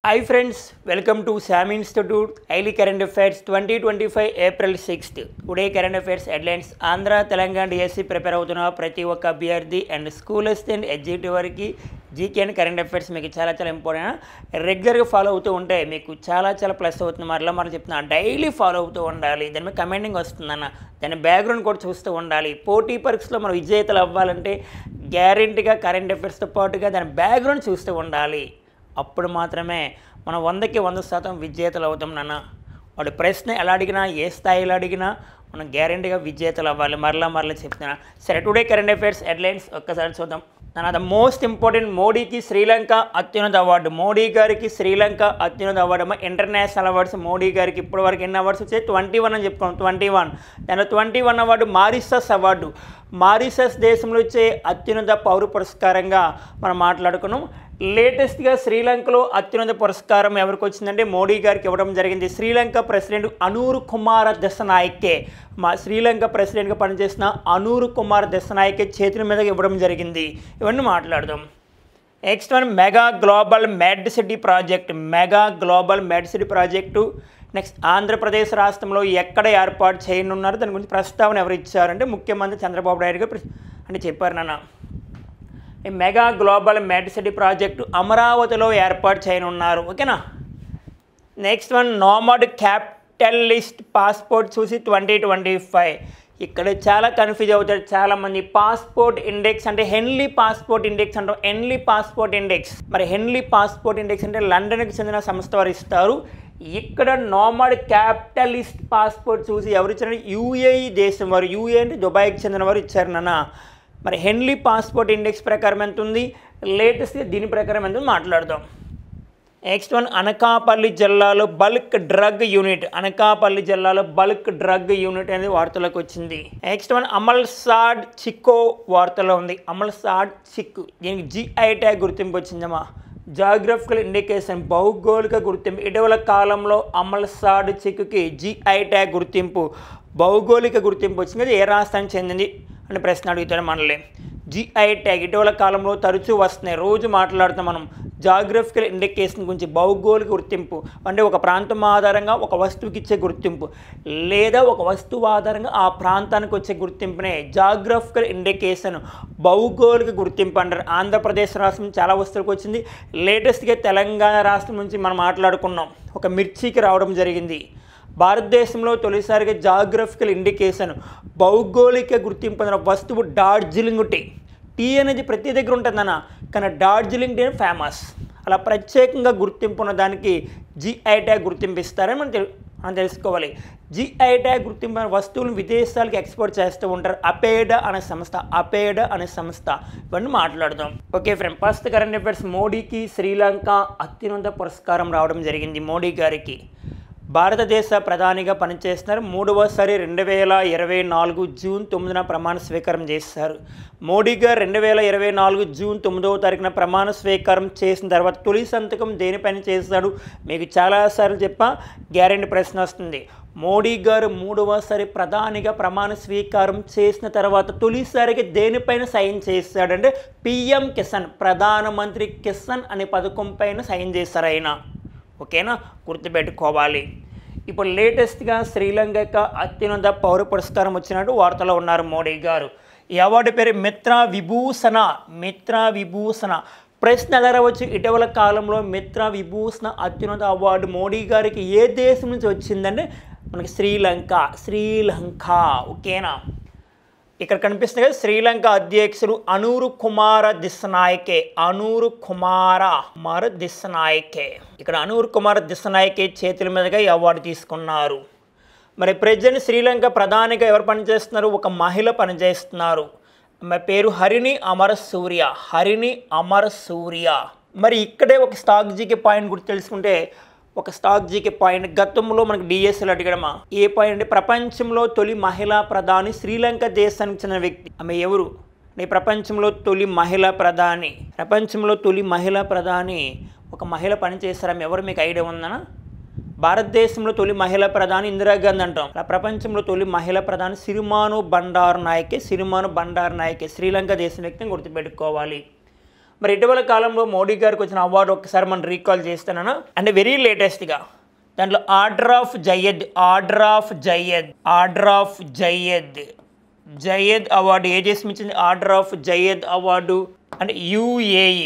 Hi friends, welcome to SAM Institute Highly Current Affairs 2025 April 6th. Today current affairs headlines Andhra Telangana DSC prepare అవుతున్న ప్రతి ఒక్క అభ్యర్థి and school assistant executive వరకు GK and current affairs మీకు చాలా important. రెగ్యులర్గా follow అవుతూ ఉంటే మీకు చాలా ప్లస్ అవుతుంది. మరలా చెప్తున్నా, డైలీ ఫాలో అవుతూ ఉండాలి. దాని మీద కమెంటింగ్ వస్తుందన్న, దాని బ్యాక్గ్రౌండ్ కూడా చూస్తూ ఉండాలి. పోటీ పరీక్షలో మనం విజేతలు అవ్వాలంటే గ్యారెంటీగా కరెంట్ అఫైర్స్తో పాటుగా దాని బ్యాక్గ్రౌండ్ చూస్తూ ఉండాలి. అప్పుడు మాత్రమే మనం 100కి 100% విజేతలు అవుతాం నాన్న. వాడు ప్రశ్న ఎలా అడిగినా, ఏ స్థాయిలో అడిగినా మనం గ్యారెంటీగా విజేతలు అవ్వాలి. మరలా చెప్తున్నా. సరే, టుడే కరెంట్ అఫైర్స్ హెడ్లైన్స్ ఒక్కసారి చూద్దాం. నాన్న, ద మోస్ట్ ఇంపార్టెంట్, మోడీకి శ్రీలంక అత్యున్నత అవార్డు. మోడీ గారికి శ్రీలంక అత్యున్నత అవార్డు అమ్మ. ఇంటర్నేషనల్ అవార్డ్స్ మోడీ గారికి ఇప్పటి వరకు ఎన్ని అవార్డ్స్ వచ్చాయి? 21 అని చెప్పుకోండి. 21. దానిలో 21 అవార్డు మారిషస్ అవార్డు. మారిషస్ దేశంలో వచ్చే అత్యున్నత పౌర పురస్కారంగా మనం మాట్లాడుకున్నాం. లేటెస్ట్గా శ్రీలంకలో అత్యున్నత పురస్కారం ఎవరికి వచ్చిందంటే మోడీ గారికి ఇవ్వడం జరిగింది. శ్రీలంక ప్రెసిడెంట్ అనూరు కుమార దిశనాయకే, శ్రీలంక ప్రెసిడెంట్గా పనిచేసిన అనూరు కుమార్ దిశనాయకే చేతుల మీద ఇవ్వడం జరిగింది. ఇవన్నీ మాట్లాడదాం. నెక్స్ట్ వన్, మెగా గ్లోబల్ మెడ్ సిటీ ప్రాజెక్ట్. మెగా గ్లోబల్ మెడ్ సిటీ ప్రాజెక్టు నెక్స్ట్ ఆంధ్రప్రదేశ్ రాష్ట్రంలో ఎక్కడ ఏర్పాటు చేయనున్నారు, దాని గురించి ప్రస్తావన ఎవరు ఇచ్చారంటే ముఖ్యమంత్రి చంద్రబాబు నాయుడు గారు అంటే చెప్పారు నాన్న. ఈ మెగా గ్లోబల్ మెడ్ సిటీ ప్రాజెక్టు అమరావతిలో ఏర్పాటు చేయనున్నారు. ఓకేనా. నెక్స్ట్ వన్, నోమడ్ క్యాపిటలిస్ట్ పాస్పోర్ట్ చూసి 2025. ఇక్కడ చాలా కన్ఫ్యూజ్ అవుతారు చాలామంది. పాస్పోర్ట్ ఇండెక్స్ అంటే హెన్లీ పాస్పోర్ట్ ఇండెక్స్ అంటారు. హెన్లీ పాస్పోర్ట్ ఇండెక్స్, మరి హెన్లీ పాస్పోర్ట్ ఇండెక్స్ అంటే లండన్కి చెందిన సంస్థ వారు ఇస్తారు. ఇక్కడ నోమడ్ క్యాపిటలిస్ట్ పాస్పోర్ట్ చూసి ఎవరు ఇచ్చారంటే యూఏఈ దేశం వారు, యూఏ అంటే దుబాయ్కి చెందిన వారు ఇచ్చారు నాన్న. మరి హెన్లీ పాస్పోర్ట్ ఇండెక్స్ ప్రకారం ఎంత ఉంది, లేటెస్ట్గా దీని ప్రకారం ఎంత మాట్లాడదాం. నెక్స్ట్ వన్, అనకాపల్లి జిల్లాలో బల్క్ డ్రగ్ యూనిట్. అనకాపల్లి జిల్లాలో బల్క్ డ్రగ్ యూనిట్ అనేది వార్తలకు వచ్చింది. నెక్స్ట్ వన్, అమల్సాడ్ చిక్కో వార్తలో ఉంది. అమల్సాడ్ చిక్కు, దీనికి జిఐ ట్యాగ్ గుర్తింపు వచ్చిందమ్మా. జాగ్రఫికల్ ఇండికేషన్, భౌగోళిక గుర్తింపు. ఇటీవల కాలంలో అమల్సాడ్ చిక్కుకి జిఐ ట్యాగ్ గుర్తింపు, భౌగోళిక గుర్తింపు వచ్చింది. అది ఏ రాష్ట్రానికి చెందింది అని ప్రశ్న అడుగుతాడు మనల్ని. జిఐ ట్యాగ్ ఇటీవల కాలంలో తరచూ వస్తున్నాయి, రోజు మాట్లాడుతాం మనం. జాగ్రఫికల్ ఇండికేషన్ గురించి, భౌగోళిక గుర్తింపు అంటే ఒక ప్రాంతం ఆధారంగా ఒక వస్తువుకి ఇచ్చే గుర్తింపు, లేదా ఒక వస్తువు ఆధారంగా ఆ ప్రాంతానికి వచ్చే గుర్తింపునే జాగ్రఫికల్ ఇండికేషన్, భౌగోళిక గుర్తింపు అంటారు. ఆంధ్రప్రదేశ్ రాష్ట్రం చాలా వస్తువులకు వచ్చింది. లేటెస్ట్గా తెలంగాణ రాష్ట్రం నుంచి మనం మాట్లాడుకున్నాం, ఒక మిర్చికి రావడం జరిగింది. భారతదేశంలో తొలిసారిగా జాగ్రఫికల్ ఇండికేషన్, భౌగోళిక గుర్తింపు పొందిన వస్తువు డార్జిలింగ్ టీ. టీ అనేది ప్రతి దగ్గర ఉంటుందన్న, కానీ డార్జిలింగ్ టీ ఫేమస్. అలా ప్రత్యేకంగా గుర్తింపు ఉన్న దానికి జిఐ ట్యాగ్ గుర్తింపు ఇస్తారని మనం తెలుసుకోవాలి. జిఐ ట్యాగ్ గుర్తింపు వస్తువులను విదేశాలకు ఎక్స్పోర్ట్ చేస్తూ ఉంటారు. అపేడా అనే సంస్థ. ఇవన్నీ మాట్లాడదాం. Okay friend, first current affairs. మోడీకి శ్రీలంక అత్యున్నత పురస్కారం రావడం జరిగింది. మోడీ గారికి భారతదేశ ప్రధానిగా పనిచేస్తున్నారు. 3వసారి 2024 జూన్ 9న ప్రమాణ స్వీకారం చేశారు. మోడీ గారు 2024 జూన్ 9వ తారీఖున ప్రమాణ స్వీకారం చేసిన తర్వాత తొలి సంతకం దేనిపైన చేశాడు మీకు చాలాసార్లు చెప్పా, గ్యారెంటీ ప్రశ్న వస్తుంది. మోడీ గారు 3వసారి ప్రధానిగా ప్రమాణ స్వీకారం చేసిన తర్వాత తొలిసారిగా దేనిపైన సైన్ చేశాడంటే పిఎం కిసాన్, ప్రధానమంత్రి కిసాన్ అనే పథకం పైన సైన్ చేశారు ఆయన. ఓకేనా, గుర్తుపెట్టుకోవాలి. ఇప్పుడు లేటెస్ట్గా శ్రీలంక అత్యున్నత పౌర పురస్కారం వచ్చినట్టు వార్తలో ఉన్నారు మోడీ గారు. ఈ అవార్డు పేరు మిత్ర విభూషణ. ప్రశ్న ఎలా రావచ్చు, ఇటీవల కాలంలో మిత్ర విభూషణ అత్యున్నత అవార్డు మోడీ గారికి ఏ దేశం నుంచి వచ్చిందంటే మనకి శ్రీలంక. ఓకేనా, ఇక్కడ కనిపిస్తుంది కదా శ్రీలంక అధ్యక్షుడు అనూరు కుమార దిశనాయకే. ఇక్కడ అనూరు కుమార దిశనాయకే చేతుల మీదుగా ఈ అవార్డు తీసుకున్నారు. మరి ప్రెసిడెంట్ శ్రీలంక ప్రధానిగా ఎవరు పనిచేస్తున్నారు, ఒక మహిళ పనిచేస్తున్నారు. ఆమె పేరు హరిణి అమర సూర్య. మరి ఇక్కడే ఒక స్టాక్ జీకే పాయింట్ గురించి తెలుసుకుంటే, ఒక స్టాక్ జీకే పాయింట్ గతంలో మనకు డిఎస్ఎల్ అడిగడమా. ఏ పాయింట్ అంటే ప్రపంచంలో తొలి మహిళా ప్రధాని శ్రీలంక దేశానికి చెందిన వ్యక్తి. ఆమె ఎవరు? ప్రపంచంలో తొలి మహిళా ప్రధాని ఒక మహిళ పనిచేస్తారు. ఆమె ఎవరు మీకు ఐడియా ఉందనా? భారతదేశంలో తొలి మహిళా ప్రధాని ఇందిరాగాంధీ అంటాం. ప్రపంచంలో తొలి మహిళా ప్రధాని సిరిమాను బండారు నాయకే. శ్రీలంక దేశం వ్యక్తిని గుర్తుపెట్టుకోవాలి. మరి ఇటీవల కాలంలో మోడీ గారికి వచ్చిన అవార్డు ఒకసారి మనం రీకాల్ చేస్తానన్నా, అంటే వెరీ లేటెస్ట్గా దాంట్లో ఆర్డర్ ఆఫ్ జయద్ అవార్డు ఏ దేశం ఇచ్చింది? ఆర్డర్ ఆఫ్ జయద్ అవార్డు అంటే యుఏఈ.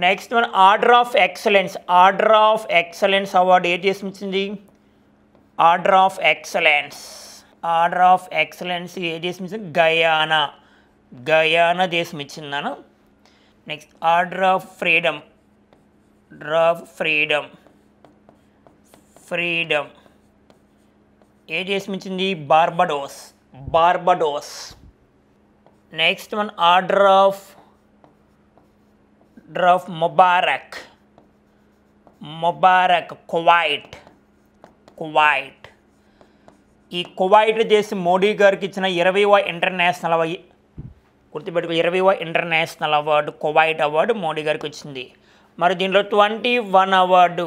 నెక్స్ట్ మన ఆర్డర్ ఆఫ్ ఎక్సలెన్స్ అవార్డు ఏ దేశం ఇచ్చింది? ఆర్డర్ ఆఫ్ ఎక్సలెన్స్ ఏ దేశం ఇచ్చింది? గయానా దేశం ఇచ్చిందను. నెక్స్ట్ ఆర్డర్ ఆఫ్ ఫ్రీడమ్ ఏ దేశం ఇచ్చింది? Barbados. Next one order of Mubarak Kuwait. ఈ కువైట్ దేశం మోడీ గారికి ఇచ్చిన 20వ ఇంటర్నేషనల్ గుర్తుపెట్టుకో, 20వ international award Kuwait award Modi గారికి వచ్చింది. మరి దీంట్లో 21 అవార్డు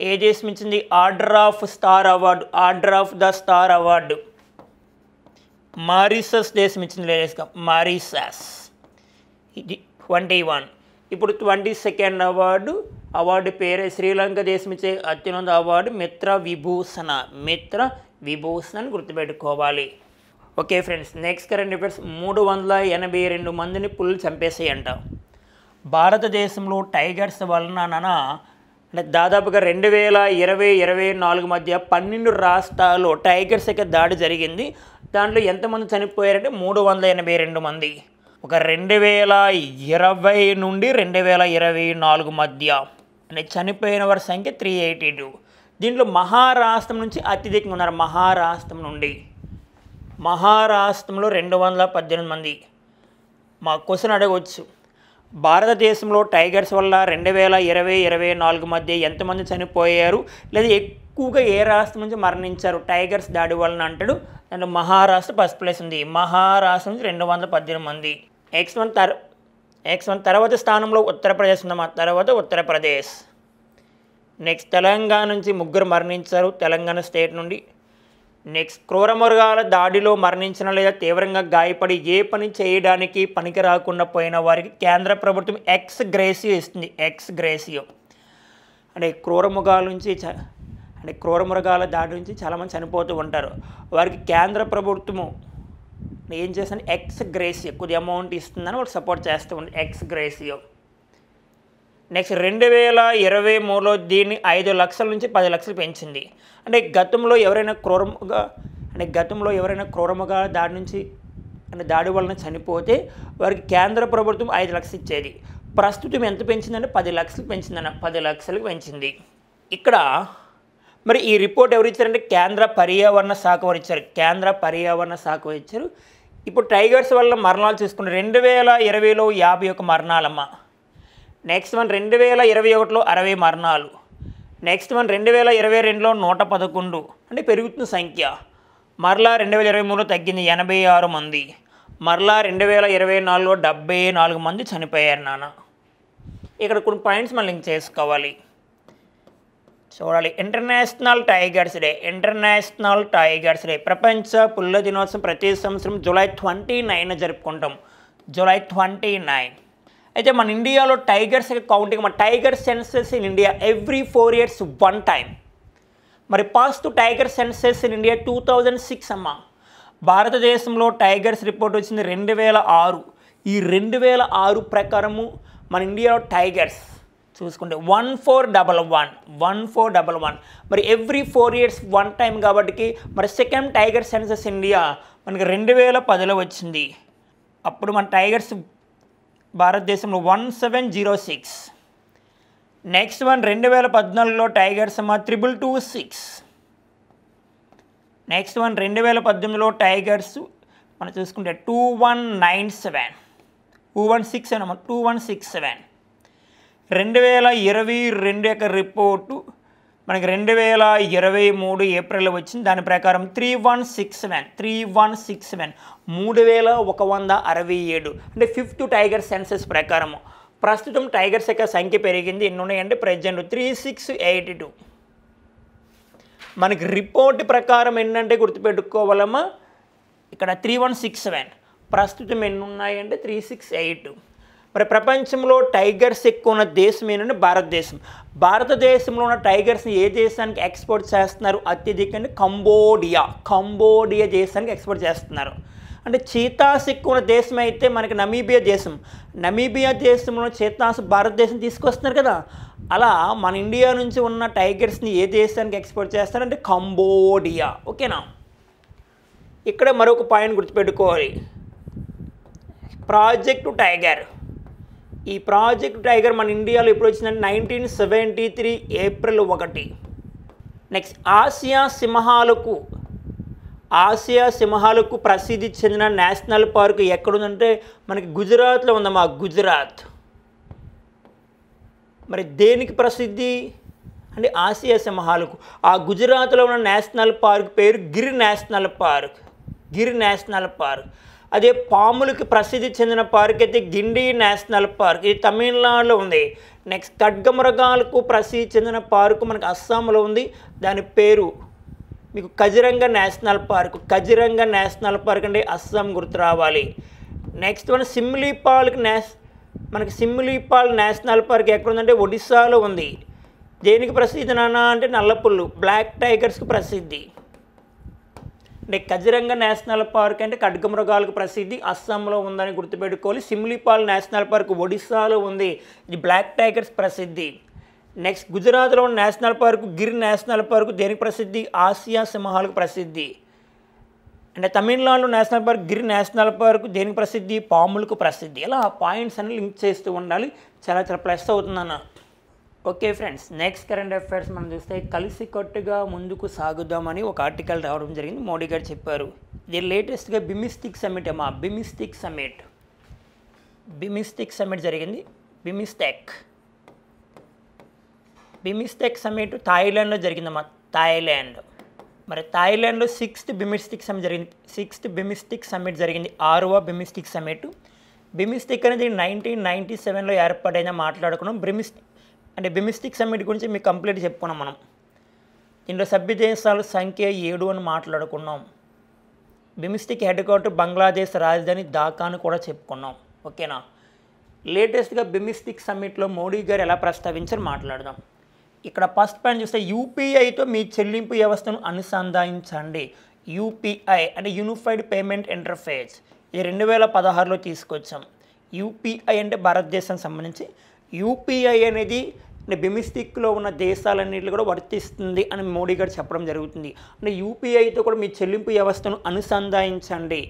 ఏ దేశం ఇచ్చింది? Order of the star award Mauritius దేశం ఇచ్చింది. లేడీస్గా మారిషస్. ఇది 21. ఇప్పుడు 22nd అవార్డు పేరే శ్రీలంక దేశం ఇచ్చే అత్యున్నత అవార్డు మిత్ర విభూషణ అని గుర్తుపెట్టుకోవాలి. Okay friends, next current affairs. 382 మందిని పులులు చంపేసాయంట. భారతదేశంలో టైగర్స్ వలన అంటే దాదాపుగా 2020-24 మధ్య 12 రాష్ట్రాల్లో టైగర్స్ యొక్క దాడి జరిగింది. దాంట్లో ఎంతమంది చనిపోయారంటే 382 మంది. ఒక 2020 నుండి 2024 మధ్య అంటే చనిపోయిన వారి సంఖ్య 382. దీంట్లో మహారాష్ట్రం నుంచి అత్యధికంగా ఉన్నారు. మహారాష్ట్రంలో 218 మంది. మా క్వశ్చన్ అడగవచ్చు, భారతదేశంలో టైగర్స్ వల్ల 2020-24 మధ్య ఎంతమంది చనిపోయారు, లేదా ఎక్కువగా ఏ రాష్ట్రం నుంచి మరణించారు టైగర్స్ దాడి వలన అంటాడు. అండ్ మహారాష్ట్ర ఫస్ట్ ప్లేస్ ఉంది. మహారాష్ట్ర నుంచి 218 మంది. నెక్స్ట్ వన్ తర్వాత స్థానంలో ఉత్తరప్రదేశ్ ఉందమ్మా. తర్వాత ఉత్తరప్రదేశ్. నెక్స్ట్ తెలంగాణ నుంచి 3 మరణించారు, తెలంగాణ స్టేట్ నుండి. నెక్స్ట్ క్రూరమృగాల దాడిలో మరణించిన లేదా తీవ్రంగా గాయపడి ఏ పని చేయడానికి పనికి రాకుండా పోయిన వారికి కేంద్ర ప్రభుత్వం ఎక్స్ గ్రేసియో ఇస్తుంది. అంటే క్రూరమృగాల దాడి నుంచి చాలామంది చనిపోతూ ఉంటారు. వారికి కేంద్ర ప్రభుత్వము ఏం చేస్తాను? ఎక్స్ గ్రేసియో కొద్ది అమౌంట్ ఇస్తుందని వాళ్ళు సపోర్ట్ చేస్తూ ఉంటుంది. ఎక్స్ గ్రేసియో. నెక్స్ట్ 2023లో దీన్ని 5 లక్షల నుంచి 10 లక్షలు పెంచింది. అంటే గతంలో ఎవరైనా క్రూరముగా దాడి వలన చనిపోతే వారికి కేంద్ర ప్రభుత్వం 5 లక్షలు ఇచ్చేది. ప్రస్తుతం ఎంత పెంచిందంటే 10 లక్షలు పెంచిందన్న. 10 లక్షలకు పెంచింది. ఇక్కడ మరి ఈ రిపోర్ట్ ఎవరు ఇచ్చారంటే కేంద్ర పర్యావరణ శాఖ వారు ఇచ్చారు. ఇప్పుడు టైగర్స్ వల్ల మరణాలు చూసుకుంటే 2020లో 51 మరణాలమ్మ. నెక్స్ట్ వన్ 2021లో 60 మరణాలు. నెక్స్ట్ వన్ 2022లో 111, అంటే పెరుగుతున్న సంఖ్య. మరలా 2023లో తగ్గింది 86 మంది. మరలా 2024లో 74 మంది చనిపోయారు నాన్న. ఇక్కడ కొన్ని పాయింట్స్ మనం లింక్ చేసుకోవాలి, చూడాలి. ఇంటర్నేషనల్ టైగర్స్ డే ప్రపంచ పుల్ల దినోత్సవం ప్రతి సంవత్సరం జూలై 29 జరుపుకుంటాం. జూలై 29. అయితే మన ఇండియాలో టైగర్స్ కౌంటింగ్, మన tiger senses in India every 4 years 1 time. మరి past tiger senses in India 2006 అమ్మ. భారతదేశంలో టైగర్స్ రిపోర్ట్ వచ్చింది 2006. ఈ 2006 ప్రకారము మన ఇండియాలో టైగర్స్ చూసుకుంటే 1411. మరి ఎవ్రీ 4 years 1 time కాబట్టి మరి సెకండ్ టైగర్ సెన్సెస్ ఇండియా మనకి 2010లో వచ్చింది. అప్పుడు మన టైగర్స్ భారతదేశంలో 1706. నెక్స్ట్ వన్ 2014లో టైగర్స్ అమ్మ 2226. నెక్స్ట్ వన్ 2018లో టైగర్స్ మనం చూసుకుంటే 2167. 2022 యొక్క రిపోర్టు మనకి 2023 ఏప్రిల్లో వచ్చింది. దాని ప్రకారం 3167 3167, అంటే 5th టైగర్ సెన్సెస్ ప్రకారము. ప్రస్తుతం టైగర్స్ యొక్క సంఖ్య పెరిగింది. ఎన్ని ఉన్నాయంటే ప్రజెంట్ 3682. మనకి రిపోర్ట్ ప్రకారం ఏంటంటే గుర్తుపెట్టుకోవాలమ్మా, ఇక్కడ 3167. ప్రస్తుతం ఎన్ని ఉన్నాయంటే 368. మరి ప్రపంచంలో టైగర్స్ ఎక్కువ ఉన్న దేశం ఏంటంటే భారతదేశం. భారతదేశంలో ఉన్న టైగర్స్ని ఏ దేశానికి ఎక్స్పోర్ట్ చేస్తున్నారు అత్యధికంగా? కంబోడియా దేశానికి ఎక్స్పోర్ట్ చేస్తున్నారు. అంటే చీతాస్ ఎక్కువ ఉన్న దేశం అయితే మనకి నమీబియా దేశంలో చీతాస్ భారతదేశం తీసుకొస్తున్నారు కదా, అలా మన ఇండియా నుంచి ఉన్న టైగర్స్ని ఏ దేశానికి ఎక్స్పోర్ట్ చేస్తారంటే కంబోడియా. ఓకేనా? ఇక్కడ మరొక పాయింట్ గుర్తుపెట్టుకోవాలి, ప్రాజెక్టు టైగర్. ఈ ప్రాజెక్ట్ టైగర్ మన ఇండియాలో ఎప్పుడు వచ్చిందంటే 1973 ఏప్రిల్ 1. నెక్స్ట్ ఆసియా సింహాలకు ప్రసిద్ధి చెందిన నేషనల్ పార్క్ ఎక్కడుందంటే మనకి గుజరాత్లో ఉందమ్మా, గుజరాత్. మరి దేనికి ప్రసిద్ధి అంటే ఆసియా సింహాలకు. ఆ గుజరాత్లో ఉన్న నేషనల్ పార్క్ పేరు గిర్ నేషనల్ పార్క్. అదే పాములకి ప్రసిద్ధి చెందిన పార్క్ అయితే గిండి నేషనల్ పార్క్, ఇది తమిళనాడులో ఉంది. నెక్స్ట్ ఖడ్గమృగాలకు ప్రసిద్ధి చెందిన పార్కు మనకి అస్సాంలో ఉంది, దాని పేరు మీకు కజిరంగా నేషనల్ పార్క్ అంటే అస్సాం గుర్తు రావాలి. నెక్స్ట్ మన సిమ్లీపాల్ నేషనల్ పార్క్ ఎక్కడ ఉందంటే ఒడిస్సాలో ఉంది. దేనికి ప్రసిద్ధి నాన్న అంటే నల్లపుల్లు, బ్లాక్ టైగర్స్కి ప్రసిద్ధి. అంటే కజిరంగా నేషనల్ పార్క్ అంటే ఖడ్గమృగాలకు ప్రసిద్ధి, అస్సాంలో ఉందని గుర్తుపెట్టుకోవాలి. సిమ్లీపాల్ నేషనల్ పార్క్ ఒడిస్సాలో ఉంది, ఇది బ్లాక్ టైగర్స్ ప్రసిద్ధి. నెక్స్ట్ గుజరాత్లో ఉన్న national park Gir national park దేనికి ప్రసిద్ధి? ఆసియా సింహాలకు ప్రసిద్ధి. అంటే తమిళనాడులో national park Gir national park దేనికి ప్రసిద్ధి? పాములకు ప్రసిద్ధి. ఇలా పాయింట్స్ అన్ని లింక్ చేస్తూ ఉండాలి, చాలా ప్లస్ అవుతుందన్న. Okay friends, next current affairs మనం చూస్తే కలిసికట్టుగా ముందుకు సాగుదామని ఒక ఆర్టికల్ రావడం జరిగింది, మోడీ గారు చెప్పారు. ఇది లేటెస్ట్గా బిమిస్టిక్ సమ్మిట్ జరిగింది. బిమిస్టెక్ సమ్మిట్ థాయిలాండ్లో జరిగిందమ్మా, మరి థాయిలాండ్లో 6th బిమిస్టిక్ సమ్మిట్ జరిగింది, 6వ బిమిస్టిక్ సమ్మిట్. బిమిస్టిక్ అనేది 1997లో ఏర్పాటైన మాట్లాడుకున్నాం. బిమిస్టిక్ సమ్మిట్ గురించి మీకు కంప్లీట్ చెప్పుకున్నాం మనం. దీంట్లో సభ్య దేశాల సంఖ్య 7 అని మాట్లాడుకున్నాం. బిమిస్టిక్ హెడ్ క్వార్టర్ బంగ్లాదేశ్ రాజధాని ఢాకాను కూడా చెప్పుకున్నాం. ఓకేనా? లేటెస్ట్గా బిమిస్టిక్ సమ్మిట్లో మోడీ గారు ఎలా ప్రస్తావించారు మాట్లాడదాం. ఇక్కడ ఫస్ట్ పాయింట్ చూస్తే యూపీఐతో మీ చెల్లింపు వ్యవస్థను అనుసంధానించండి. యూపీఐ అంటే యూనిఫైడ్ పేమెంట్ ఇంటర్ఫేస్, ఇది 2016లో తీసుకొచ్చాం. యూపీఐ అంటే భారతదేశానికి సంబంధించి, యూపీఐ అనేది బిమిస్టిక్లో ఉన్న దేశాలన్నింటిలో కూడా వర్తిస్తుంది అని మోడీ గారు చెప్పడం జరుగుతుంది. అంటే యూపీఐతో కూడా మీ చెల్లింపు వ్యవస్థను అనుసంధానించండి,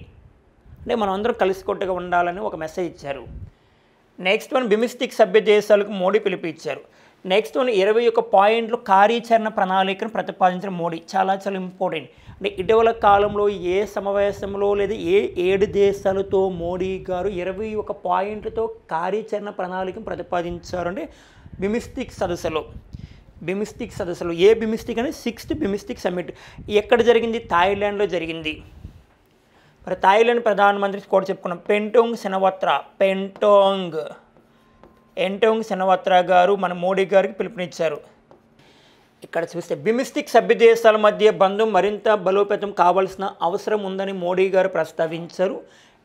అంటే మనం అందరం కలిసికట్టుగా ఉండాలని ఒక మెసేజ్ ఇచ్చారు. నెక్స్ట్ వన్, బిమిస్టిక్ సభ్య దేశాలకు మోడీ పిలుపు ఇచ్చారు. నెక్స్ట్ వన్, 21 పాయింట్లు కార్యాచరణ ప్రణాళికను ప్రతిపాదించిన మోడీ, చాలా ఇంపార్టెంట్. అంటే ఇటీవల కాలంలో ఏ సమావేశంలో లేదా ఏ 7 దేశాలతో మోడీ గారు 21 పాయింట్లతో కార్యాచరణ ప్రణాళికను ప్రతిపాదించారు అంటే బిమిస్టిక్ సదస్సులో. ఏ బిమిస్టిక్ అంటే 6th బిమిస్టిక్ సమ్మిట్ ఎక్కడ జరిగింది? థాయిలాండ్లో జరిగింది. మరి థాయిలాండ్ ప్రధానమంత్రి కూడా చెప్పుకున్నాం, ఎంటోంగ్ సెనవత్రా గారు మన మోడీ గారికి పిలుపునిచ్చారు. ఇక్కడ చూస్తే బిమిస్టిక్ సభ్య దేశాల మధ్య బంధం మరింత బలోపేతం కావాల్సిన అవసరం ఉందని మోడీ గారు ప్రస్తావించారు.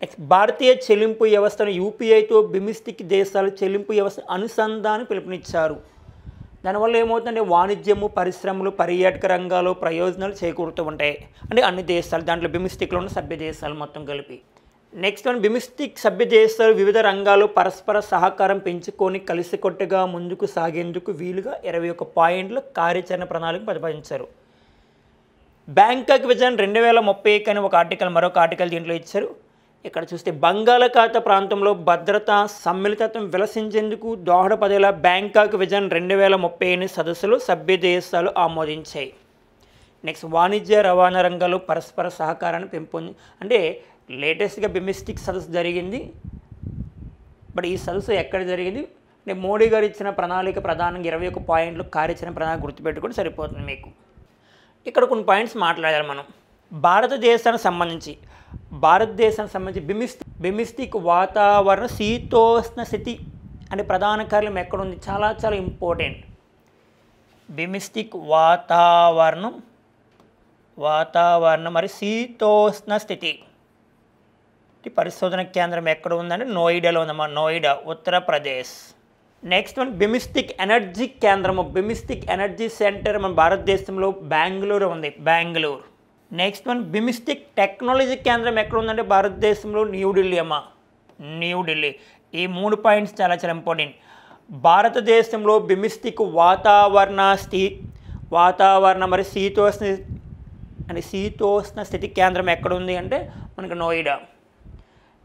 నెక్స్ట్, భారతీయ చెల్లింపు వ్యవస్థను యూపీఐతో బిమిస్టిక్ దేశాల చెల్లింపు వ్యవస్థ అనుసంధానం పిలుపునిచ్చారు. దానివల్ల ఏమవుతుందంటే వాణిజ్యము, పరిశ్రమలు, పర్యాటక రంగాల్లో ప్రయోజనాలు చేకూరుతూ ఉంటాయి. అంటే అన్ని దేశాలు, దాంట్లో బిమిస్టిక్లో ఉన్న సభ్య దేశాలు మొత్తం కలిపి. నెక్స్ట్ వన్, బిమిస్టిక్ సభ్య దేశాలు వివిధ రంగాల్లో పరస్పర సహకారం పెంచుకొని కలిసికట్టుగా ముందుకు సాగేందుకు వీలుగా 21 పాయింట్ల కార్యాచరణ ప్రణాళిక ప్రతిపాదించారు. బ్యాంకాక్ విజన్ 2030 అని మరొక ఆర్టికల్ దీంట్లో ఇచ్చారు. ఇక్కడ చూస్తే బంగాళాఖాత ప్రాంతంలో భద్రత, సమ్మిళితత్వం విలసించేందుకు దోహదపడేలా బ్యాంకాక్ విజన్ 2030 సదస్సులో సభ్య దేశాలు ఆమోదించాయి. నెక్స్ట్, వాణిజ్య రవాణా రంగాల్లో పరస్పర సహకారాన్ని అంటే లేటెస్ట్గా బిమిస్టిక్ సదస్సు జరిగింది. బట్ ఈ సదస్సు ఎక్కడ జరిగింది? మోడీ గారు ఇచ్చిన ప్రణాళిక ప్రధానంగా 21 పాయింట్లు కార్యాచరణ ప్రణాళిక గుర్తుపెట్టుకుంటే సరిపోతుంది మీకు. ఇక్కడ కొన్ని పాయింట్స్ మాట్లాడాలి మనం. భారతదేశానికి సంబంధించి బిమిస్టిక్ వాతావరణ శీతోష్ణ స్థితి అంటే ప్రధాన కార్యం ఎక్కడుంది? చాలా ఇంపార్టెంట్. బిమిస్టిక్ వాతావరణం మరి శీతోష్ణ స్థితి ఈ పరిశోధన కేంద్రం ఎక్కడ ఉందంటే నోయిడాలో ఉందమ్మా, Noida, Uttar Pradesh. Next one BIMSTEC energy కేంద్రము, బిమిస్టిక్ ఎనర్జీ సెంటర్ మన భారతదేశంలో బెంగళూరు ఉంది, Bengaluru. Next one BIMSTEC technology కేంద్రం ఎక్కడ ఉందంటే భారతదేశంలో న్యూఢిల్లీ అమ్మ, న్యూఢిల్లీ. ఈ 3 పాయింట్స్ చాలా చాలా ఇంపార్టెంట్. భారతదేశంలో బిమిస్టిక్ వాతావరణ మరి శీతోష్ణ స్థితి కేంద్రం ఎక్కడ ఉంది అంటే మనకు Noida.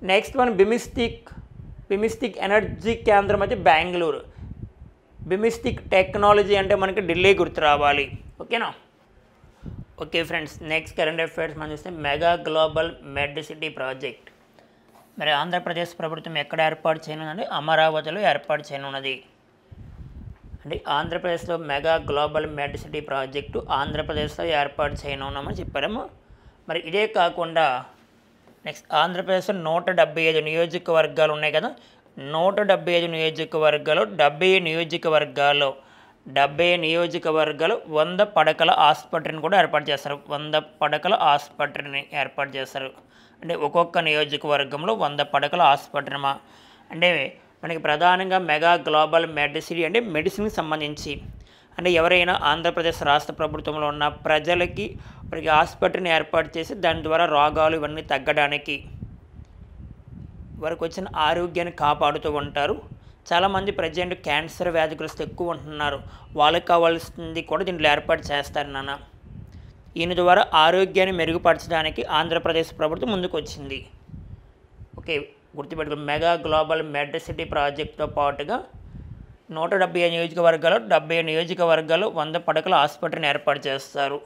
Next one BIMSTEC energy కేంద్రం అయితే బెంగళూరు. బిమిస్టిక్ టెక్నాలజీ అంటే మనకి ఢిల్లీ గుర్తు రావాలి. ఓకేనా? Okay friends, next current affairs మనం చూస్తే మెగా గ్లోబల్ మెడ్ సిటీ ప్రాజెక్ట్. మరి ఆంధ్రప్రదేశ్ ప్రభుత్వం ఎక్కడ ఏర్పాటు చేయనున్నది? అమరావతిలో ఏర్పాటు చేయనున్నది. అంటే ఆంధ్రప్రదేశ్లో మెగా గ్లోబల్ మెడ్ సిటీ ప్రాజెక్టు ఆంధ్రప్రదేశ్లో ఏర్పాటు చేయనున్నామని చెప్పారేమో. మరి ఇదే కాకుండా నెక్స్ట్ ఆంధ్రప్రదేశ్లో 175 నియోజకవర్గాలు ఉన్నాయి కదా. 175 నియోజకవర్గాలు 70 నియోజకవర్గాలు 100 పడకల ఆసుపత్రిని కూడా ఏర్పాటు చేస్తారు. 100 పడకల ఆసుపత్రిని ఏర్పాటు చేస్తారు. అంటే ఒక్కొక్క నియోజకవర్గంలో 100 పడకల ఆసుపత్రిమా. అంటే మనకి ప్రధానంగా మెగా గ్లోబల్ మెడ్ సిటీ అంటే మెడిసిన్కి సంబంధించి, అంటే ఎవరైనా ఆంధ్రప్రదేశ్ రాష్ట్ర ప్రభుత్వంలో ఉన్న ప్రజలకి వారికి ఆసుపత్రిని ఏర్పాటు చేసి దాని ద్వారా రోగాలు ఇవన్నీ తగ్గడానికి వారికి వచ్చిన ఆరోగ్యాన్ని కాపాడుతూ ఉంటారు. చాలామంది ప్రజెంట్ క్యాన్సర్ వ్యాధిగ్రస్తులు ఎక్కువ ఉంటున్నారు, వాళ్ళకి కావాల్సింది కూడా దీంట్లో ఏర్పాటు చేస్తారు నాన్న. ఈయన ద్వారా ఆరోగ్యాన్ని మెరుగుపరచడానికి ఆంధ్రప్రదేశ్ ప్రభుత్వం ముందుకు వచ్చింది. ఓకే, గుర్తుపెట్టుకుని మెగా గ్లోబల్ మెడ్ సిటీ ప్రాజెక్ట్తో పాటుగా 170 నియోజకవర్గాలు 100 పడకల ఆసుపత్రిని ఏర్పాటు చేస్తారు.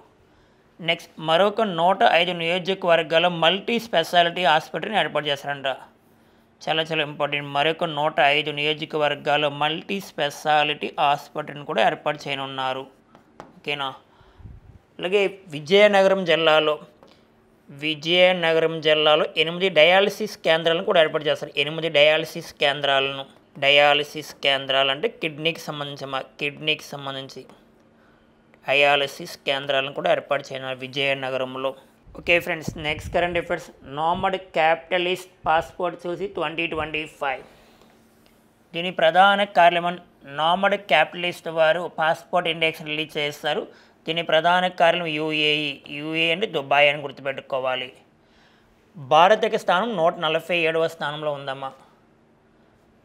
నెక్స్ట్ మరొక 105 నియోజకవర్గాలు మల్టీ స్పెషాలిటీ ఆసుపత్రిని ఏర్పాటు చేస్తారంట. చాలా చాలా ఇంపార్టెంట్. మరొక 105 నియోజకవర్గాలు మల్టీ స్పెషాలిటీ ఆసుపత్రిని కూడా ఏర్పాటు చేయనున్నారు. ఓకేనా? అలాగే విజయనగరం జిల్లాలో 8 డయాలసిస్ కేంద్రాలను కూడా ఏర్పాటు చేస్తారు. 8 డయాలసిస్ కేంద్రాలు అంటే కిడ్నీకి సంబంధించి డయాలసిస్ కేంద్రాలను కూడా ఏర్పాటు చేయనున్నారు విజయనగరంలో. Okay friends, next current affairs nomad capitalist passport చూసి 2025. దీని ప్రధాన కార్యక్రమం నామడ్ క్యాపిటలిస్ట్ వారు పాస్పోర్ట్ ఇండెక్స్ రిలీజ్ చేస్తారు. దీని ప్రధాన కార్యం యూఏఈ అంటే దుబాయ్ అని గుర్తుపెట్టుకోవాలి. భారత్ స్థానం 147వ స్థానంలో ఉందమ్మా.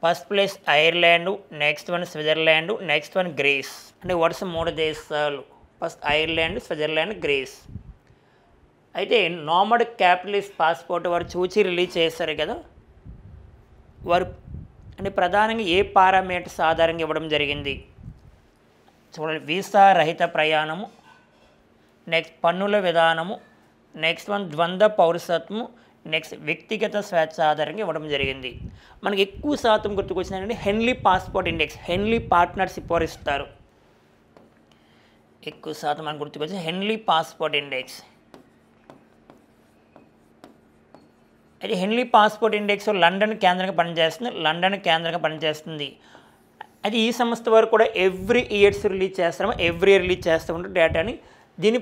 First place Ireland, next one Switzerland, next one Greece. అంటే వరుస 3 దేశాలు. First Ireland, Switzerland, Greece. అయితే నామడ్ క్యాపిటలిస్ట్ పాస్పోర్ట్ వారు చూచి రిలీజ్ చేస్తారు కదా, వారు అంటే ప్రధానంగా ఏ పారామీటర్స్ ఆధారంగా ఇవ్వడం జరిగింది చూడండి. వీసా రహిత ప్రయాణము, నెక్స్ట్ పన్నుల విధానము, నెక్స్ట్ వన్ ద్వంద్వ పౌరసత్వము, నెక్స్ట్ వ్యక్తిగత స్వేచ్ఛ ఆధారంగా ఇవ్వడం జరిగింది. మనకి ఎక్కువ శాతం గుర్తుకొచ్చిందంటే హెన్లీ పాస్పోర్ట్ ఇండెక్స్, హెన్లీ పార్ట్నర్షిప్ వారు ఇస్తారు. ఎక్కువ శాతం మనకు గుర్తుకొచ్చింది హెన్లీ పాస్పోర్ట్ ఇండెక్స్. అయితే హెన్లీ పాస్పోర్ట్ ఇండెక్స్ లండన్ కేంద్రంగా పనిచేస్తుంది. అది ఈ సంస్థ వారు కూడా ఎవ్రీ ఇయర్ రిలీజ్ చేస్తూ ఉంటారు డేటాని. దీని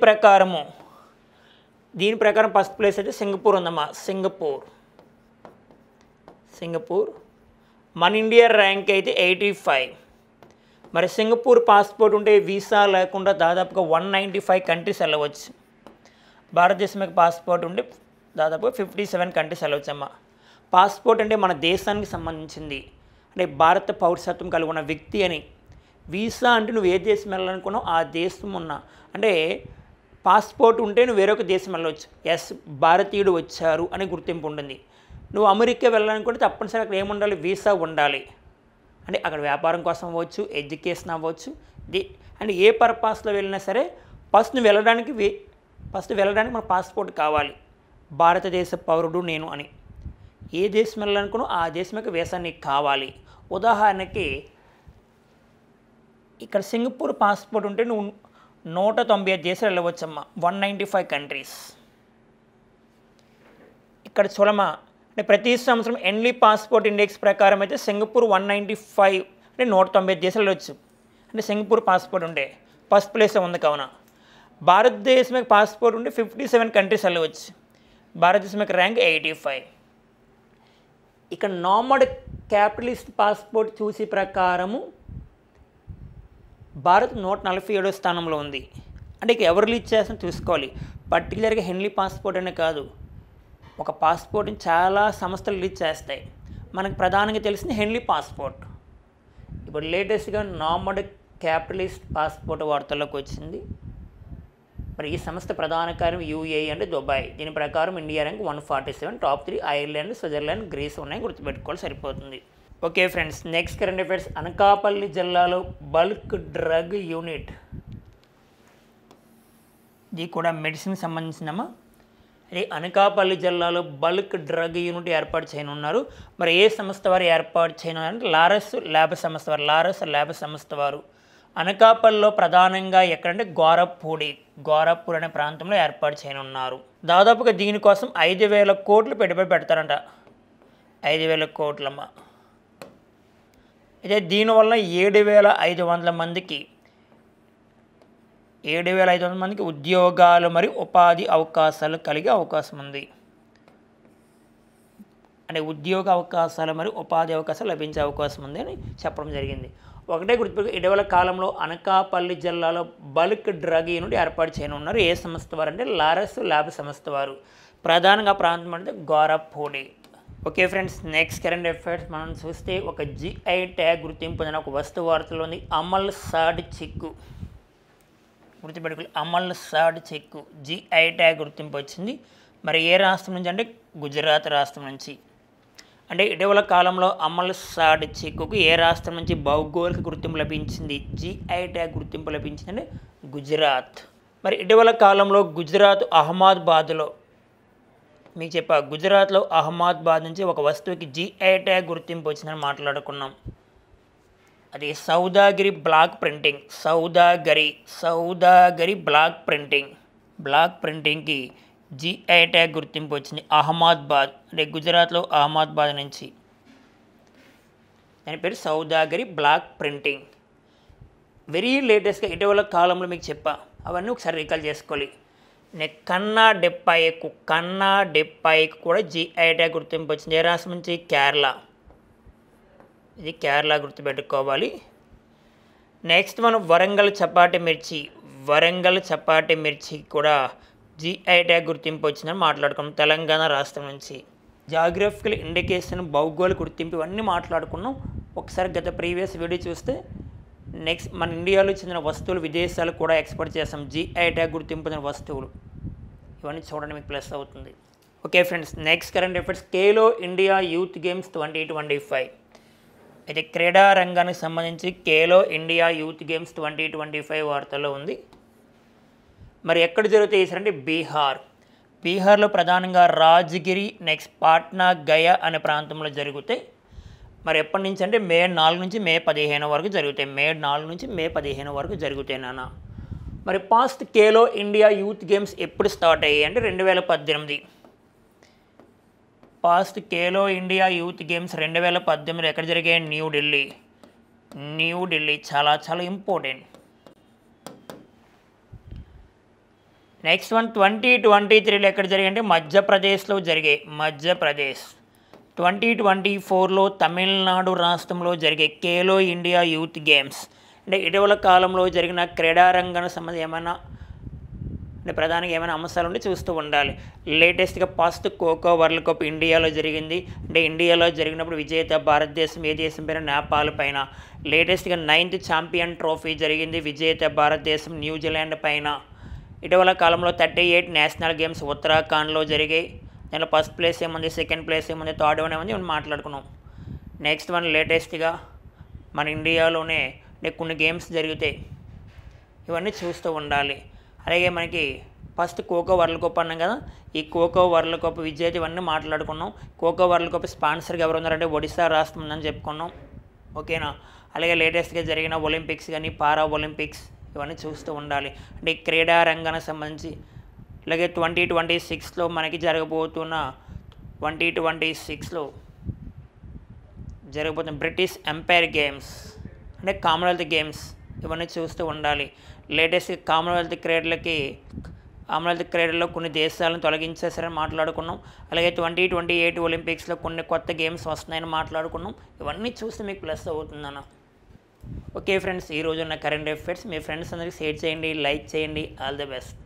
ప్రకారం ఫస్ట్ ప్లేస్ అయితే సింగపూర్ ఉందమ్మా. సింగపూర్ మన ఇండియా ర్యాంక్ అయితే 85. మరి సింగపూర్ పాస్పోర్ట్ ఉంటే వీసా లేకుండా దాదాపుగా 195 కంట్రీస్ వెళ్ళవచ్చు. భారతదేశం యొక్క పాస్పోర్ట్ ఉంటే దాదాపుగా 57 కంట్రీస్ వెళ్ళవచ్చమ్మా. పాస్పోర్ట్ అంటే మన దేశానికి సంబంధించింది, అంటే భారత పౌరసత్వం కలిగి ఉన్న వ్యక్తి అని. వీసా అంటే నువ్వు ఏ దేశం వెళ్ళాలనుకున్నావు ఆ దేశం అంటే పాస్పోర్ట్ ఉంటే నువ్వు వేరొక దేశం వెళ్ళవచ్చు. భారతీయుడు వచ్చారు అని గుర్తింపు ఉంటుంది. నువ్వు అమెరికా వెళ్ళాలనుకుంటే తప్పనిసరిగా అక్కడ ఏముండాలి? వీసా ఉండాలి. అంటే అక్కడ వ్యాపారం కోసం అవ్వచ్చు, ఎడ్యుకేషన్ అవ్వచ్చు, అంటే ఏ పర్పస్లో వెళ్ళినా సరే ఫస్ట్ వెళ్ళడానికి మన పాస్పోర్ట్ కావాలి. భారతదేశ పౌరుడు నేను అని ఏ దేశం వెళ్ళాలనుకున్నావు ఆ దేశం యొక్క వీసా నీకు కావాలి. ఉదాహరణకి ఇక్కడ సింగపూర్ పాస్పోర్ట్ ఉంటే నువ్వు 195 దేశాలు వెళ్ళవచ్చమ్మా, 195 కంట్రీస్. ఇక్కడ చూడమ్మా, అంటే ప్రతి సంవత్సరం ఎన్లీ పాస్పోర్ట్ ఇండెక్స్ ప్రకారం అయితే సింగపూర్ 195 అంటే 195 దేశాలు వెళ్ళవచ్చు. అంటే సింగపూర్ పాస్పోర్ట్ ఉంటే ఫస్ట్ ప్లేస్లో ఉంది కావున. భారతదేశం యొక్క పాస్పోర్ట్ ఉంటే 57 కంట్రీస్ వెళ్ళవచ్చు. భారతదేశం యొక్క ర్యాంక్ 85. ఇక నామడ్ క్యాపిటలిస్ట్ పాస్పోర్ట్ చూసి ప్రకారము భారత్ 147వ స్థానంలో ఉంది. అంటే ఇక ఎవరు రిలీజ్ చేస్తారో చూసుకోవాలి. పర్టికులర్గా హెన్లీ పాస్పోర్ట్ అనే కాదు, ఒక పాస్పోర్ట్ని చాలా సంస్థలు రిలీజ్ చేస్తాయి. మనకు ప్రధానంగా తెలిసింది హెన్లీ పాస్పోర్ట్. ఇప్పుడు లేటెస్ట్గా నామడ్ క్యాపిటలిస్ట్ పాస్పోర్ట్ వార్తల్లోకి వచ్చింది. మరి ఈ సంస్థ ప్రధాన కార్యం యూఏఈ అంటే దుబాయ్. దీని ప్రకారం India rank 147, top 3 Ireland, Switzerland, Greece ఉన్నాయి, గుర్తుపెట్టుకోవాలి సరిపోతుంది. Okay friends, next current affairs. Anakapalli జిల్లాలో బల్క్ డ్రగ్ యూనిట్, ఇది కూడా మెడిసిన్కి సంబంధించినమా. అది అనకాపల్లి జిల్లాలో బల్క్ డ్రగ్ యూనిట్ ఏర్పాటు చేయనున్నారు. మరి ఏ సంస్థ వారు ఏర్పాటు చేయనున్నారంటే లారస్ ల్యాబ్ సంస్థ వారు అనకాపల్లిలో ప్రధానంగా ఎక్కడంటే గోరప్పూడి అనే ప్రాంతంలో ఏర్పాటు చేయనున్నారు. దాదాపుగా దీనికోసం 5,000 కోట్లు పెట్టుబడి పెడతారంట. 5,000 కోట్లమ్మ. అయితే దీనివల్ల 7,500 మందికి ఉద్యోగాలు మరియు ఉపాధి అవకాశాలు కలిగే అవకాశం ఉంది. అంటే ఉద్యోగ అవకాశాలు మరియు ఉపాధి అవకాశాలు లభించే అవకాశం ఉంది అని చెప్పడం జరిగింది. ఒకటే గుర్తుపెట్టుకో, ఇటీవల కాలంలో అనకాపల్లి జిల్లాలో బల్క్ డ్రగ్ యూనిట్ ఏర్పాటు చేయనున్నారు. ఏ సంస్థ వారు అంటే లారస్ ల్యాబ్ సంస్థ వారు. ప్రధానంగా ప్రాంతం అంటే Gorappudi. Okay friends, next current affairs మనం చూస్తే ఒక జిఐ ట్యాగ్ గుర్తింపు పొందిన ఒక వస్తువు వార్తలో ఉంది. అమల్ సాడ్ చిక్కు. గుర్తుపెట్టుకోవాలి, అమల్ సాడ్ చిక్కు జిఐ ట్యాగ్ గుర్తింపు వచ్చింది. మరి ఏ రాష్ట్రం నుంచి అంటే గుజరాత్ రాష్ట్రం నుంచి. అంటే ఇటీవల కాలంలో అమల్ సాడ్ చిక్కుకు ఏ రాష్ట్రం నుంచి భౌగోళిక గుర్తింపు లభించింది, జిఐ ట్యాగ్ గుర్తింపు లభించిందంటే గుజరాత్. మరి ఇటీవల కాలంలో గుజరాత్ అహ్మదాబాద్లో మీకు గుజరాత్లో అహ్మదాబాద్ నుంచి ఒక వస్తువుకి జిఐ ట్యాగ్ గుర్తింపు వచ్చిందని మాట్లాడుకున్నాం. అది సౌదాగరి బ్లాక్ ప్రింటింగ్కి జిఐ ట్యాగ్ గుర్తింపు వచ్చింది. అహ్మదాబాద్ అంటే గుజరాత్లో అహ్మదాబాద్ నుంచి. దాని పేరు సౌదాగరి బ్లాక్ ప్రింటింగ్. వెరీ లేటెస్ట్గా ఇటీవల కాలంలో మీకు అవన్నీ ఒకసారి రికాల్ చేసుకోవాలి. కన్నా డెప్పాయికు కూడా జిఐ ట్యాగ్ గుర్తింపు వచ్చింది. ఏ రాష్ట్రం నుంచి? కేరళ. ఇది కేరళ, గుర్తుపెట్టుకోవాలి. నెక్స్ట్ మనం వరంగల్ చపాటి మిర్చి కూడా జిఐ ట్యాగ్ గుర్తింపు వచ్చిందని మాట్లాడుకున్నాం. తెలంగాణ రాష్ట్రం నుంచి. జాగ్రఫికల్ ఇండికేషన్, భౌగోళిక గుర్తింపు ఇవన్నీ మాట్లాడుకున్నాం. ఒకసారి గత ప్రీవియస్ వీడియో చూస్తే నెక్స్ట్ మన ఇండియాలో చెందిన వస్తువులు విదేశాలకు కూడా ఎక్స్పోర్ట్ చేస్తాం. జిఐ ట్యాగ్ గుర్తింపు పొందిన వస్తువులు ఇవన్నీ చూడండి, మీకు ప్లస్ అవుతుంది. Okay friends, next current affairs. Khelo India youth games 2025. అయితే క్రీడా రంగానికి సంబంధించి ఖేలో ఇండియా యూత్ గేమ్స్ 2025 వార్తల్లో ఉంది. మరి ఎక్కడ జరుగుతాయి అంటే బీహార్లో ప్రధానంగా రాజ్గిరి, నెక్స్ట్ పాట్నా, గయా అనే ప్రాంతంలో జరుగుతాయి. మరి ఎప్పటి నుంచి అంటే మే 4 నుంచి మే 15 వరకు జరుగుతాయి. నాన్న మరి past Khelo India youth games ఎప్పుడు స్టార్ట్ అయ్యాయి అంటే 2018. Past Khelo India youth games 2018 ఎక్కడ జరిగాయి? న్యూఢిల్లీ. చాలా ఇంపార్టెంట్. నెక్స్ట్ వన్ 2023లో ఎక్కడ జరిగాయి అంటే మధ్యప్రదేశ్లో జరిగాయి. 2024లో తమిళనాడు రాష్ట్రంలో జరిగే ఖేలో ఇండియా యూత్ గేమ్స్. అంటే ఇటీవల కాలంలో జరిగిన క్రీడారంగానికి సంబంధించి ఏమైనా అంటే ప్రధానంగా ఏమైనా అంశాలు ఉంటే చూస్తూ ఉండాలి. లేటెస్ట్గా ఫస్ట్ ఖోఖో వరల్డ్ కప్ ఇండియాలో జరిగింది. అంటే ఇండియాలో జరిగినప్పుడు విజేత భారతదేశం ఏ దేశం పైన? నేపాల్ పైన. లేటెస్ట్గా 9th ఛాంపియన్ ట్రోఫీ జరిగింది. విజేత భారతదేశం న్యూజిలాండ్ పైన. ఇటీవల కాలంలో 38 నేషనల్ గేమ్స్ ఉత్తరాఖండ్లో జరిగాయి. దానిలో ఫస్ట్ ప్లేస్ ఏముంది, సెకండ్ ప్లేస్ ఏముంది, థర్డ్ వన్ ఏముంది మనం మాట్లాడుకున్నాం. నెక్స్ట్ వన్ లేటెస్ట్గా మన ఇండియాలోనే కొన్ని గేమ్స్ జరుగుతాయి, ఇవన్నీ చూస్తూ ఉండాలి. అలాగే మనకి ఫస్ట్ ఖోఖో వరల్డ్ కప్ అన్నాం కదా, ఈ ఖోఖో వరల్డ్ కప్ విజేత ఇవన్నీ మాట్లాడుకున్నాం. ఖోఖో వరల్డ్ కప్ స్పాన్సర్గా ఎవరు ఉన్నారంటే ఒడిశా రాష్ట్రం ఉందని చెప్పుకున్నాం. ఓకేనా? అలాగే లేటెస్ట్గా జరిగిన ఒలింపిక్స్ కానీ పారా ఒలింపిక్స్ ఇవన్నీ చూస్తూ ఉండాలి. అంటే క్రీడా రంగానికి సంబంధించి. అలాగే 2026లో మనకి జరగబోతున్న 2026లో జరగబోతున్న బ్రిటిష్ ఎంపైర్ గేమ్స్ అంటే కామన్వెల్త్ గేమ్స్ ఇవన్నీ చూస్తూ ఉండాలి. లేటెస్ట్ కామన్వెల్త్ క్రీడలకి కామన్వెల్త్ క్రీడల్లో కొన్ని దేశాలను తొలగించేసారని మాట్లాడుకున్నాం. అలాగే 2028 ఒలింపిక్స్లో కొన్ని కొత్త గేమ్స్ వస్తున్నాయని మాట్లాడుకున్నాం. ఇవన్నీ చూస్తే మీకు ప్లస్ అవుతుందన్న. ఓకే ఫ్రెండ్స్, ఈరోజు ఉన్న కరెంట్ అఫైర్స్ మీ ఫ్రెండ్స్ అందరికీ షేర్ చేయండి, లైక్ చేయండి. All the best.